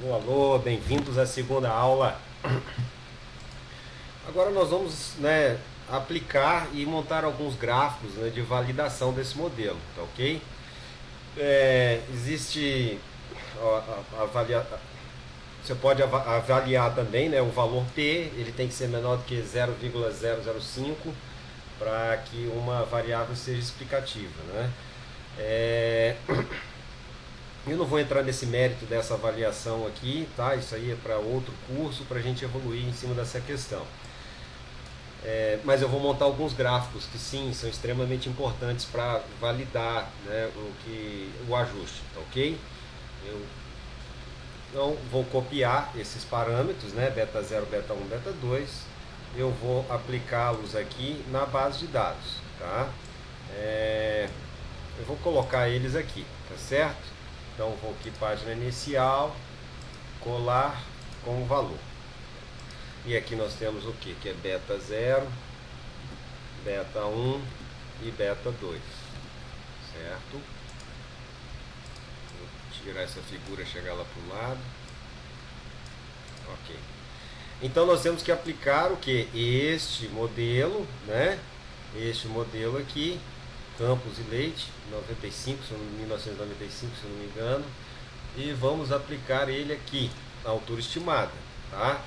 Alô, alô, bem-vindos à segunda aula. Agora nós vamos, aplicar e montar alguns gráficos, de validação desse modelo, tá ok? Existe ó, você pode avaliar também, o valor P, ele tem que ser menor do que 0,005 para que uma variável seja explicativa, né? É, Eu não vou entrar nesse mérito dessa avaliação aqui, tá? Isso aí é para outro curso, para a gente evoluir em cima dessa questão. Mas eu vou montar alguns gráficos que sim, são extremamente importantes para validar, o ajuste, tá ok? Eu então vou copiar esses parâmetros, beta 0, beta 1, beta 2. Eu vou aplicá-los aqui na base de dados, tá? Eu vou colocar eles aqui, tá certo? Então vou aqui, página inicial, colar com o valor. E aqui nós temos o que? Que é beta 0, beta 1 e beta 2. Certo? Vou tirar essa figura, chegar lá para o lado. Ok. Então nós temos que aplicar o que? Este modelo, Este modelo aqui, Campos e Leite, 1995, se eu não me engano. E vamos aplicar ele aqui, na altura estimada, tá?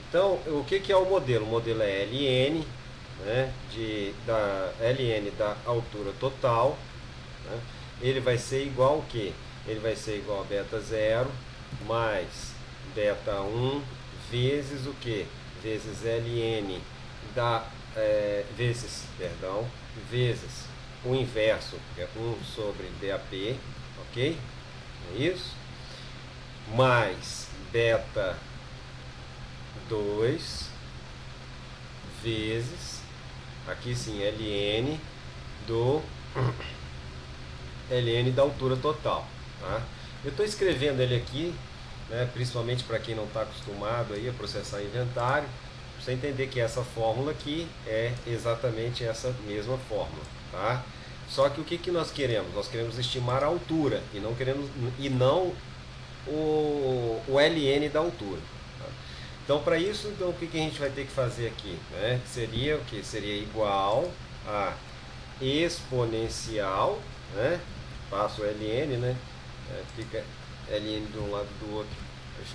Então, o que é o modelo? O modelo é LN, LN da altura total, né? Ele vai ser igual ao que? Ele vai ser igual a beta 0 mais beta 1 vezes o que? Vezes LN vezes o inverso, que é 1 sobre DAP, ok? É isso? Mais beta 2 vezes, aqui sim, LN da altura total, tá? Eu estou escrevendo ele aqui, principalmente para quem não está acostumado aí a processar inventário, para você entender que essa fórmula aqui é exatamente essa mesma fórmula, tá? Só que o que nós queremos? Nós queremos estimar a altura e não o LN da altura. Tá? Então, para isso, o que a gente vai ter que fazer aqui? Seria o que? Seria igual a exponencial, passo o LN, fica LN de um lado do outro,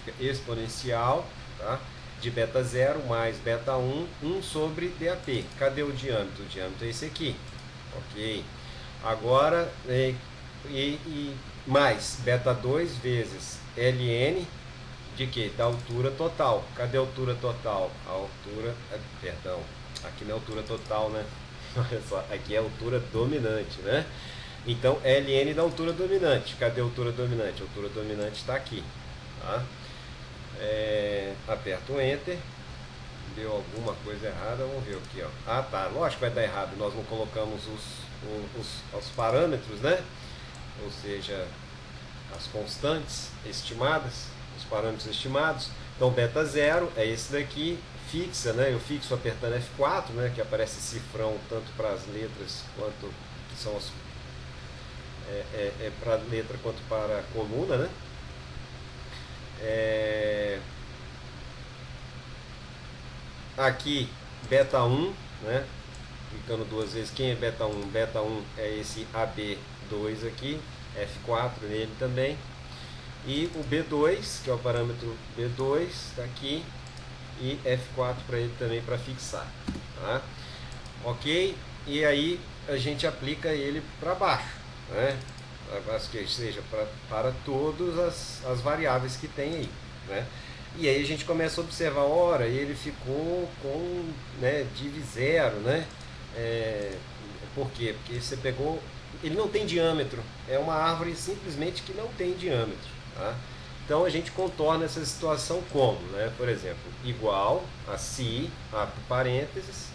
fica exponencial, tá? De beta 0 mais beta 1, 1 sobre DAP. Cadê o diâmetro? O diâmetro é esse aqui, ok? Agora, mais beta 2 vezes LN de que? Da altura total. Cadê a altura total? A altura, perdão, aqui não é altura total, Olha só, aqui é a altura dominante, Então, LN da altura dominante. Cadê a altura dominante? A altura dominante está aqui, tá? Aperto o Enter. Deu alguma coisa errada, vamos ver aqui, ó. Ah, tá, lógico que vai dar errado. Nós não colocamos os parâmetros, Ou seja, as constantes estimadas, os parâmetros estimados. Então, beta 0 é esse daqui, fixa, Eu fixo apertando F4, que aparece cifrão tanto para as letras quanto que são as para a letra quanto para a coluna, Aqui beta 1, clicando duas vezes. Quem é beta 1? Beta 1 é esse AB2 aqui, F4 nele também. E o B2, que é o parâmetro B2, está aqui, e F4 para ele também para fixar, tá? Ok? E aí a gente aplica ele para baixo, Ou seja, para todas as variáveis que tem aí, E aí a gente começa a observar, ora, ele ficou com div 0, Por quê? Porque você pegou, ele não tem diâmetro, é uma árvore simplesmente que não tem diâmetro, tá? Então a gente contorna essa situação como, Por exemplo, igual a se, abre parênteses,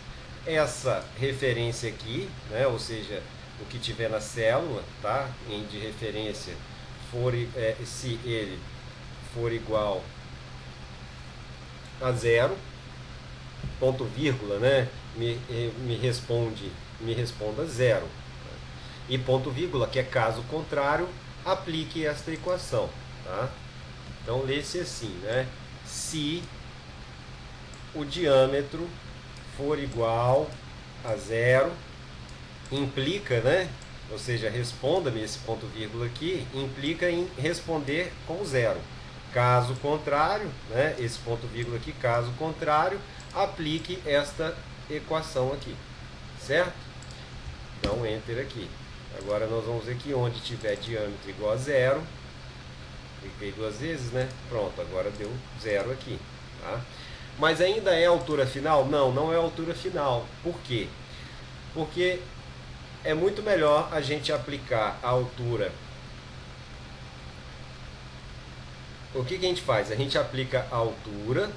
essa referência aqui, Ou seja, o que tiver na célula, tá? De referência, se ele for igual a 0, ponto vírgula, me responda 0. E ponto vírgula, que é caso contrário, aplique esta equação, tá? Então lê-se assim, né? Se o diâmetro for igual a zero, implica, né? Ou seja, responda-me esse ponto vírgula aqui, implica em responder com zero. Caso contrário, né? Esse ponto vírgula aqui, caso contrário, aplique esta equação aqui, certo? Então, enter aqui. Agora nós vamos ver que onde tiver diâmetro igual a zero, cliquei duas vezes, né? Pronto, agora deu zero aqui, tá? Mas ainda é a altura final? Não, não é a altura final. Por quê? Porque é muito melhor a gente aplicar a altura. O que a gente faz? A gente aplica a altura.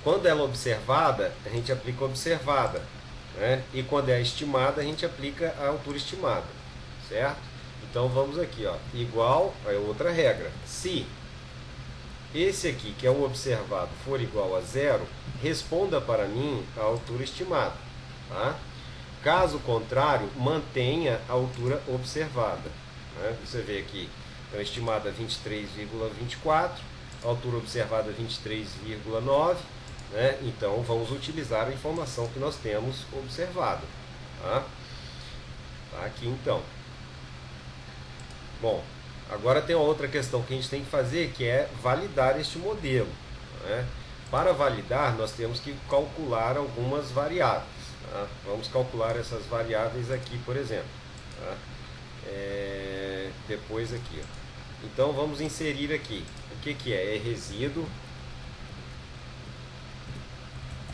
Quando ela é observada, a gente aplica a observada, né? E quando é estimada, a gente aplica a altura estimada, certo? Então vamos aqui, ó, igual, é outra regra. Se esse aqui, que é o observado, for igual a zero, responda para mim a altura estimada, tá? Caso contrário, mantenha a altura observada, né? Você vê aqui, então estimada 23,24, altura observada 23,9, né? Então vamos utilizar a informação que nós temos observado, tá? Tá aqui então. Bom, agora tem uma outra questão que a gente tem que fazer, que é validar este modelo, né? Para validar, nós temos que calcular algumas variáveis, tá? Vamos calcular essas variáveis aqui, por exemplo, tá? Depois aqui, ó. Então vamos inserir aqui, o que é? É resíduo,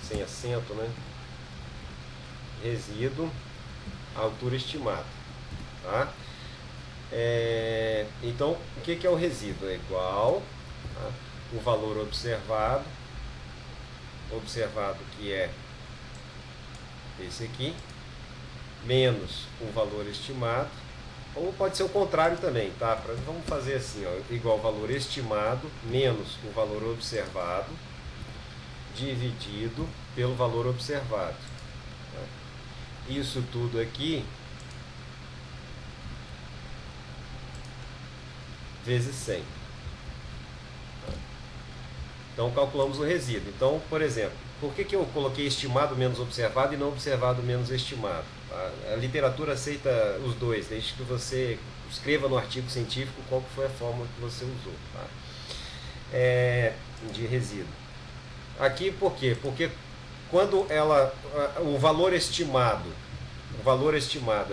sem acento, né? Resíduo, altura estimada, tá? Então, o que é o resíduo? É igual, tá? O valor observado que é esse aqui, menos o valor estimado, ou pode ser o contrário também, tá? Vamos fazer assim, ó, igual valor estimado menos o valor observado dividido pelo valor observado, tá? Isso tudo aqui vezes 100. Então calculamos o resíduo. Então, por exemplo, por que eu coloquei estimado menos observado e não observado menos estimado? Tá? A literatura aceita os dois, desde que você escreva no artigo científico qual que foi a fórmula que você usou, tá? De resíduo. Aqui por quê? Porque quando o valor estimado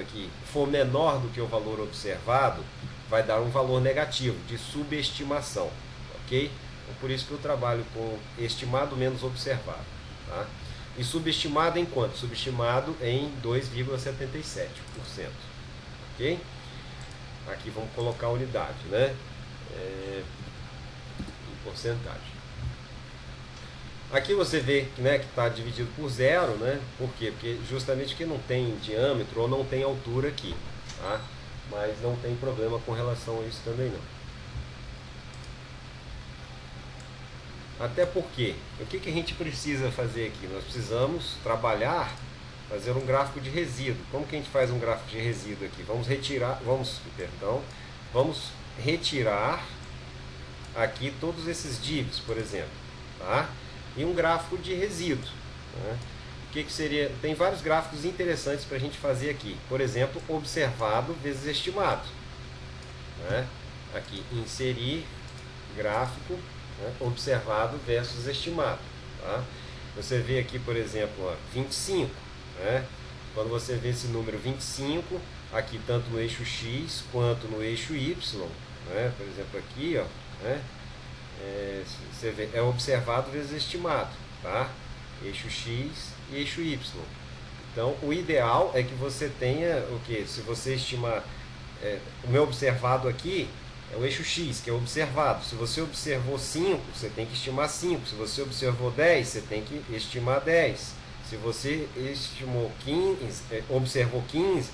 aqui for menor do que o valor observado, vai dar um valor negativo, de subestimação, ok? Então, por isso que eu trabalho com estimado menos observado, tá? E subestimado em quanto? Subestimado em 2,77%, ok? Aqui vamos colocar a unidade, né? Em porcentagem. Aqui você vê, né, que está dividido por zero, né? Por quê? Porque justamente que não tem diâmetro ou não tem altura aqui, tá? Mas não tem problema com relação a isso também não. Até porque, o que a gente precisa fazer aqui? Nós precisamos trabalhar, fazer um gráfico de resíduo. Como que a gente faz um gráfico de resíduo aqui? Vamos retirar aqui todos esses divs, por exemplo, tá? E um gráfico de resíduo, né? O que seria? Tem vários gráficos interessantes para a gente fazer aqui. Por exemplo, observado vezes estimado, né? Aqui, inserir gráfico, né? Observado versus estimado, tá? Você vê aqui, por exemplo, ó, 25, né? Quando você vê esse número 25, aqui tanto no eixo X quanto no eixo Y, né? Por exemplo, aqui, ó, né? Você vê, é observado vezes estimado, tá? Eixo X e eixo Y. Então, o ideal é que você tenha o que? Se você estimar, o meu observado aqui é o eixo X, que é observado. Se você observou 5, você tem que estimar 5. Se você observou 10, você tem que estimar 10. Se você estimou 15, observou 15,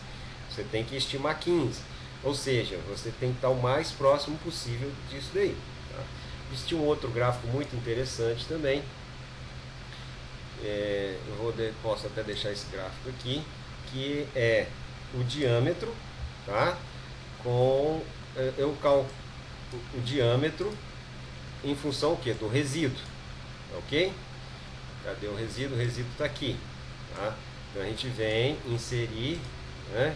você tem que estimar 15. Ou seja, você tem que estar o mais próximo possível disso daí, tá? Existe um outro gráfico muito interessante também. Posso até deixar esse gráfico aqui, que é o diâmetro, tá? Eu calculo o diâmetro em função o quê? Do resíduo, ok? Cadê o resíduo? O resíduo está aqui, tá? Então a gente vem inserir, né,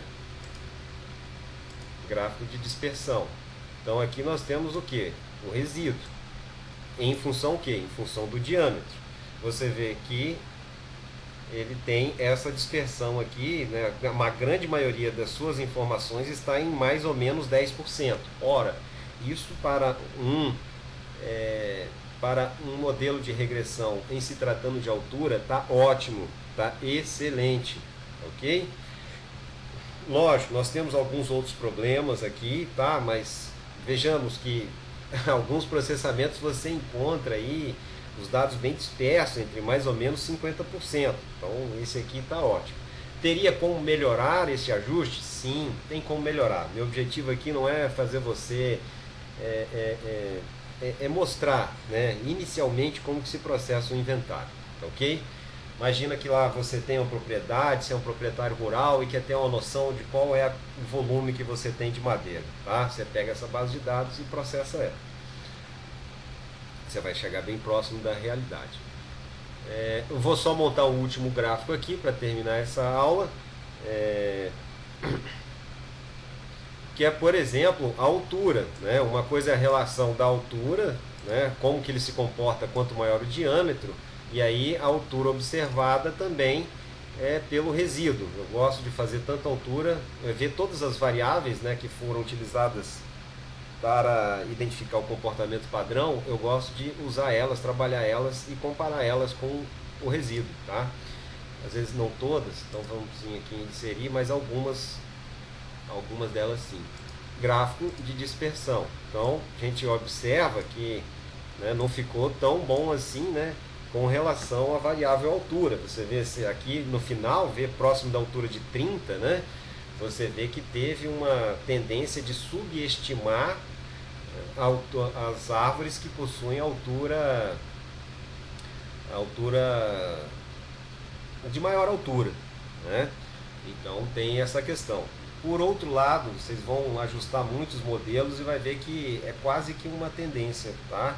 gráfico de dispersão. Então aqui nós temos o que? O resíduo. Em função o que? Em função do diâmetro. Você vê que ele tem essa dispersão aqui, né? Uma grande maioria das suas informações está em mais ou menos 10%. Ora, isso para um modelo de regressão em se tratando de altura está ótimo, está excelente, ok? Lógico, nós temos alguns outros problemas aqui, tá? Mas vejamos que alguns processamentos você encontra aí os dados bem dispersos, entre mais ou menos 50%. Então esse aqui está ótimo. Teria como melhorar esse ajuste? Sim, tem como melhorar. Meu objetivo aqui não é fazer você mostrar, né, inicialmente como que se processa o inventário, ok? Imagina que lá você tem uma propriedade, você é um proprietário rural e quer ter uma noção de qual é o volume que você tem de madeira, tá? Você pega essa base de dados e processa ela. Você vai chegar bem próximo da realidade. Eu vou só montar o último gráfico aqui para terminar essa aula. Que é, por exemplo, a altura, né? Uma coisa é a relação da altura, né? Como que ele se comporta quanto maior o diâmetro, e aí a altura observada também é pelo resíduo. Eu gosto de fazer tanta altura, ver todas as variáveis, né, que foram utilizadas para identificar o comportamento padrão. Eu gosto de usar elas, trabalhar elas e comparar elas com o resíduo, tá? Às vezes não todas, então vamos aqui inserir, mas algumas delas sim. Gráfico de dispersão. Então a gente observa que, né, não ficou tão bom assim, né, com relação à variável altura. Você vê aqui no final, vê próximo da altura de 30, né, você vê que teve uma tendência de subestimar as árvores que possuem altura de maior altura, né? Então tem essa questão. Por outro lado, vocês vão ajustar muitos modelos e vai ver que é quase que uma tendência, tá?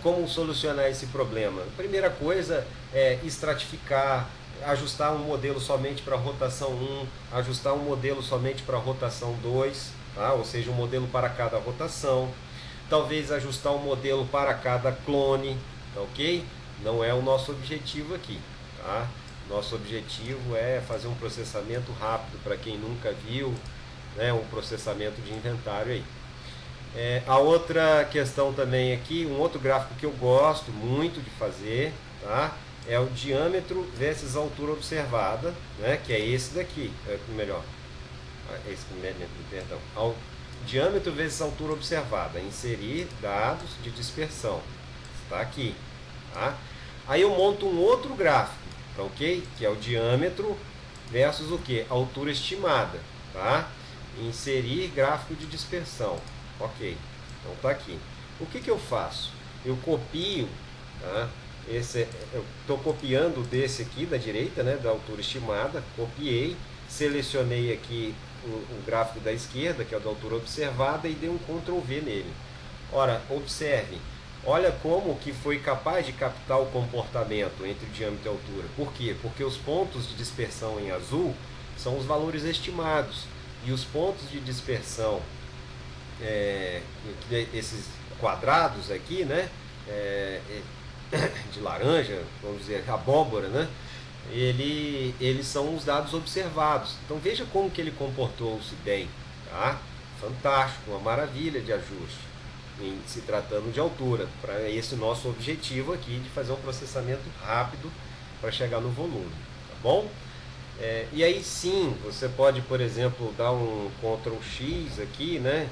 Como solucionar esse problema? A primeira coisa é estratificar, ajustar um modelo somente para rotação 1, ajustar um modelo somente para rotação 2, tá? Ou seja, um modelo para cada rotação. Talvez ajustar um modelo para cada clone, ok? Não é o nosso objetivo aqui, tá? Nosso objetivo é fazer um processamento rápido, para quem nunca viu, né, um processamento de inventário aí. A outra questão também aqui, um outro gráfico que eu gosto muito de fazer, tá, é o diâmetro versus a altura observada, né, que é esse daqui, perdão, diâmetro vezes a altura observada, inserir dados de dispersão, está aqui, tá? Aí eu monto um outro gráfico, ok? Que é o diâmetro versus o que? A altura estimada, tá? Inserir gráfico de dispersão, ok? Então tá aqui. O que eu faço? Eu copio, tá? Eu estou copiando desse aqui da direita, né? Da altura estimada, copiei, selecionei aqui o gráfico da esquerda, que é o da altura observada, e dei um Ctrl V nele. Ora, observe. Olha como que foi capaz de captar o comportamento entre diâmetro e altura. Por quê? Porque os pontos de dispersão em azul são os valores estimados. E os pontos de dispersão, esses quadrados aqui, né, de laranja, vamos dizer, abóbora, né, eles são os dados observados. Então veja como que ele comportou-se bem. Tá? Fantástico, uma maravilha de ajuste. Em se tratando de altura, para esse nosso objetivo aqui de fazer um processamento rápido para chegar no volume, tá bom? E aí sim, você pode, por exemplo, dar um Ctrl X aqui, né?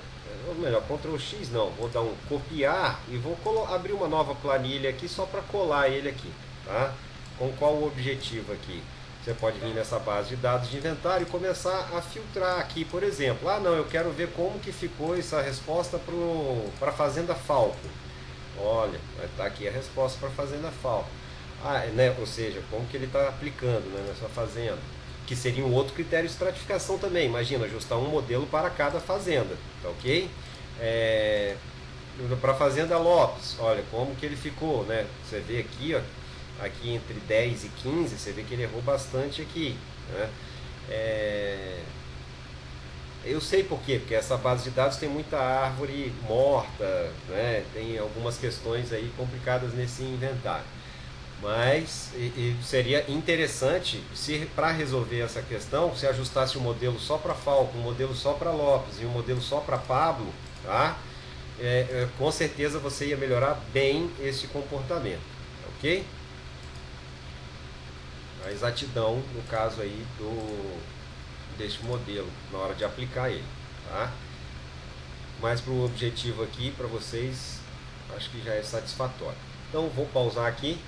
Ou melhor, Ctrl X não, vou dar um copiar e vou abrir uma nova planilha aqui só para colar ele aqui, tá? Com qual o objetivo aqui? Você pode vir nessa base de dados de inventário e começar a filtrar aqui, por exemplo. Ah, não, eu quero ver como que ficou essa resposta para a Fazenda Falco. Olha, vai estar aqui a resposta para a Fazenda Falco. Né? Ou seja, como que ele está aplicando, né, nessa fazenda. Que seria um outro critério de estratificação também. Imagina, ajustar um modelo para cada fazenda, tá ok? para a Fazenda Lopes, olha como que ele ficou, né? Você vê aqui, ó, aqui entre 10 e 15, você vê que ele errou bastante aqui, né? É, eu sei por quê, porque essa base de dados tem muita árvore morta, né? Tem algumas questões aí complicadas nesse inventário. Mas seria interessante se para resolver essa questão, se ajustasse um modelo só para Falco, um modelo só para Lopes e um modelo só para Pablo, tá? Com certeza você ia melhorar bem esse comportamento, ok? A exatidão no caso aí deste modelo na hora de aplicar ele, tá? Mas para o objetivo aqui para vocês, acho que já é satisfatório. Então vou pausar aqui